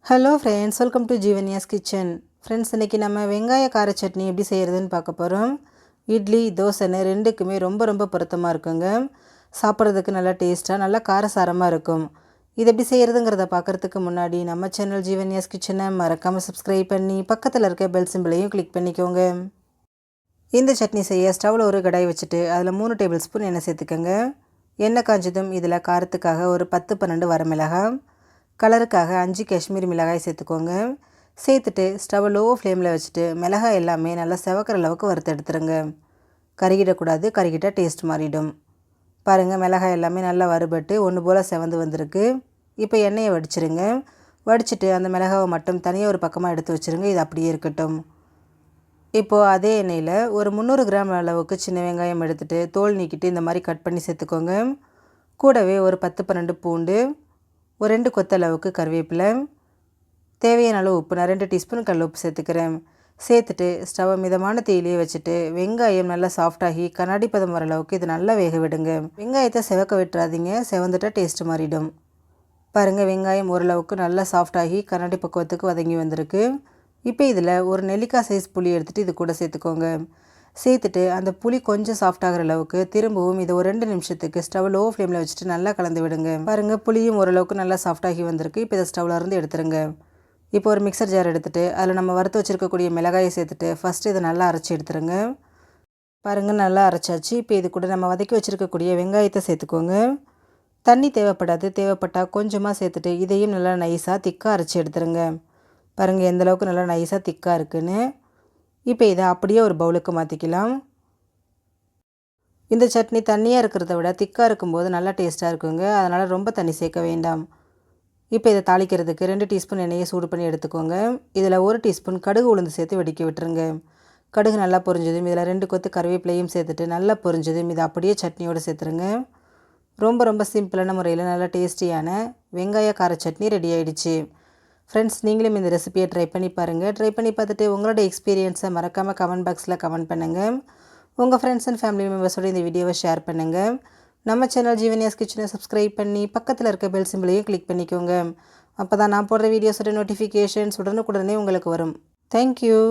Hello friends, welcome to Jeevanya's kitchen. Friends, இன்றைக்கி நம்ம வெங்காய கார சட்னி எப்படி செய்கிறதுன்னு பார்க்க போகிறோம். இட்லி தோசைன்னு ரெண்டுக்குமே ரொம்ப பொருத்தமாக இருக்குங்க. சாப்பிட்றதுக்கு நல்லா டேஸ்ட்டாக நல்லா காரசாரமாக இருக்கும். இது எப்படி செய்கிறதுங்கிறத பார்க்குறதுக்கு முன்னாடி நம்ம சேனல் ஜீவன்யாஸ் கிச்சனை மறக்காமல் சப்ஸ்கிரைப் பண்ணி பக்கத்தில் இருக்க பெல் சிம்பிளையும் கிளிக் பண்ணிக்கோங்க. இந்த சட்னி செய்ய ஸ்டவ்வில் ஒரு கடாய் வச்சுட்டு அதில் 3 டேபிள் ஸ்பூன் எண்ணெய் சேர்த்துக்கோங்க. எண்ணெய் காஞ்சதும் இதில் காரத்துக்காக ஒரு 10-12 வரமிளகாய், கலருக்காக 5 காஷ்மீரி மிளகாய் சேர்த்துக்கோங்க. சேர்த்துட்டு ஸ்டவ் லோ ஃப்ளேமில் வச்சுட்டு மிளகாய் எல்லாமே நல்லா செவக்கிற அளவுக்கு வறுத்து எடுத்துருங்க. கருகிடக்கூடாது, கருகிட்டால் டேஸ்ட் மாறிடும். பாருங்கள், மிளகாய் எல்லாமே நல்லா வறுபட்டு ஒன்று போல் செவந்து வந்திருக்கு. இப்போ எண்ணெயை வடிச்சிருங்க. வடிச்சிட்டு அந்த மிளகாவை மட்டும் தனியாக ஒரு பக்கமாக எடுத்து வச்சுருங்க. இது அப்படியே இருக்கட்டும். இப்போது அதே எண்ணெயில் ஒரு 300 கிராம் அளவுக்கு சின்ன வெங்காயம் எடுத்துகிட்டு தோல் நீக்கிட்டு இந்த மாதிரி கட் பண்ணி சேர்த்துக்கோங்க. கூடவே ஒரு 10-12 பூண்டு, ஒரு 2 கொத்த அளவுக்கு கருவேப்பிலை, தேவையான அளவு உப்பு, நான் 2 டீஸ்பூன் கல் உப்பு சேர்த்துக்கிறேன். சேர்த்துட்டு ஸ்டவ்வை மிதமான தீயிலே வச்சுட்டு வெங்காயம் நல்லா சாஃப்டாகி கண்ணாடி பதம் வர அளவுக்கு இது நல்லா வேக விடுங்க. வெங்காயத்தை செவக்க விட்டுறாதீங்க, செவந்துட்டால் டேஸ்ட்டு மாறிடும். பாருங்கள், வெங்காயம் ஓரளவுக்கு நல்லா சாஃப்டாகி கண்ணாடி பக்குவத்துக்கு வதங்கி வந்திருக்கு. இப்போ இதில் ஒரு நெல்லிக்காய் சைஸ் புளி எடுத்துகிட்டு இது கூட சேர்த்துக்கோங்க. சேர்த்துட்டு அந்த புளி கொஞ்சம் சாஃப்ட் ஆகிற அளவுக்கு திரும்பவும் இதை ஒரு 2 நிமிஷத்துக்கு ஸ்டவ் லோ ஃப்ளேமில் வச்சுட்டு நல்லா கலந்து விடுங்க. பாருங்கள், புளியும் ஓரளவுக்கு நல்லா சாஃப்டாகி வந்திருக்கு. இப்போ இதை ஸ்டவ்வில் இருந்து எடுத்துருங்க. இப்போ ஒரு மிக்சர் ஜார் எடுத்துகிட்டு அதில் நம்ம வறுத்து வச்சுருக்கக்கூடிய மிளகாயை சேர்த்துட்டு ஃபஸ்ட்டு இதை நல்லா அரைச்சி எடுத்துருங்க. பாருங்கள், நல்லா அரைச்சாச்சு. இப்போ இது கூட நம்ம வதக்கி வச்சுருக்கக்கூடிய வெங்காயத்தை சேர்த்துக்கோங்க. தண்ணி தேவைப்படாது, தேவைப்பட்டால் கொஞ்சமாக சேர்த்துட்டு இதையும் நல்லா நைஸாக திக்காக அரைச்சி எடுத்துருங்க. பாருங்கள், எந்தளவுக்கு நல்லா நைஸாக திக்காக இருக்குன்னு. இப்போ இதை அப்படியே ஒரு பவுலுக்கு மாற்றிக்கலாம். இந்த சட்னி தண்ணியாக இருக்கிறத விட திக்காக இருக்கும்போது நல்லா டேஸ்ட்டாக இருக்குங்க. அதனால் ரொம்ப தண்ணி சேர்க்க வேண்டாம். இப்போ இதை தாளிக்கிறதுக்கு 2 டீஸ்பூன் எண்ணெயை சூடு பண்ணி எடுத்துக்கோங்க. இதில் 1 டீஸ்பூன் கடுகு உளுந்து சேர்த்து வெடிக்க விட்டுருங்க. கடுகு நல்லா பொரிஞ்சதும் இதில் 2 கொத்து கருவேப்பிலையும் சேர்த்துட்டு நல்லா பொரிஞ்சதும் இதை அப்படியே சட்னியோடு சேர்த்துருங்க. ரொம்ப சிம்பிளான முறையில் நல்லா டேஸ்டியான வெங்காய கார சட்னி ரெடி ஆகிடுச்சு. ஃப்ரெண்ட்ஸ், நீங்களும் இந்த ரெசிபியை ட்ரை பண்ணி பாருங்கள். ட்ரை பண்ணி பார்த்துட்டு உங்களோட எக்ஸ்பீரியன்ஸை மறக்காமல் கமெண்ட் பாக்ஸில் கமெண்ட் பண்ணுங்கள். உங்கள் ஃப்ரெண்ட்ஸ் அண்ட் ஃபேமிலி மெம்பர்ஸோட இந்த வீடியோவை ஷேர் பண்ணுங்கள். நம்ம சேனல் ஜீவன்யாஸ் கிச்சனை சப்ஸ்கிரைப் பண்ணி பக்கத்தில் இருக்க பெல் சிம்பிளையும் கிளிக் பண்ணிக்கோங்க. அப்போ தான் நான் போடுற வீடியோஸோட நோட்டிஃபிகேஷன்ஸ் உடனுக்குடனே உங்களுக்கு வரும். தேங்க்யூ.